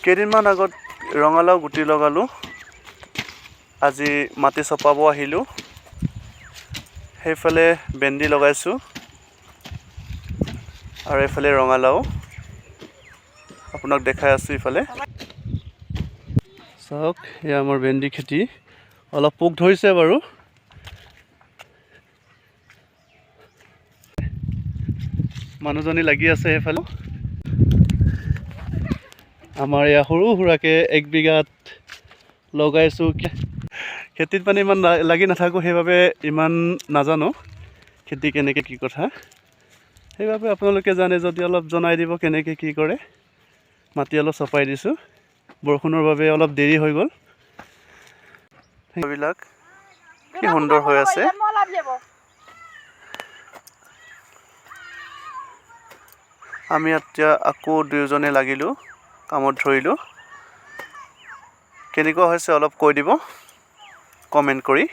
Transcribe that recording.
কেইদিনমান আগত ৰঙালাও গুটি লগালোঁ। আজি মাটি চপাব আহিলোঁ। সেইফালে ভেন্দি লগাইছোঁ আৰু এইফালে ৰঙালাও আপোনাক দেখাই আছোঁ। ইফালে চাওক, এয়া আমাৰ ভেন্দি খেতি। অলপ পোক ধৰিছে বাৰু। মানুহজনী লাগি আছে সেইফালে। আমাৰ এয়া সৰু সুৰাকৈ 1 বিঘাত লগাইছোঁ। খেতিত মানে ইমান লাগি নাথাকোঁ, সেইবাবে ইমান নাজানো খেতি কেনেকৈ কি কথা। সেইবাবে আপোনালোকে জানে যদি অলপ জনাই দিব কেনেকৈ কি কৰে। মাটি অলপ চপাই দিছোঁ, বৰষুণৰ বাবে অলপ দেৰি হৈ গ'ল। সেইবিলাক কি সুন্দৰ হৈ আছে। আমি এতিয়া আকৌ দুয়োজনে লাগিলোঁ, কামত ধৰিলোঁ। কেনেকুৱা হৈছে অলপ কৈ দিব কমেণ্ট কৰি।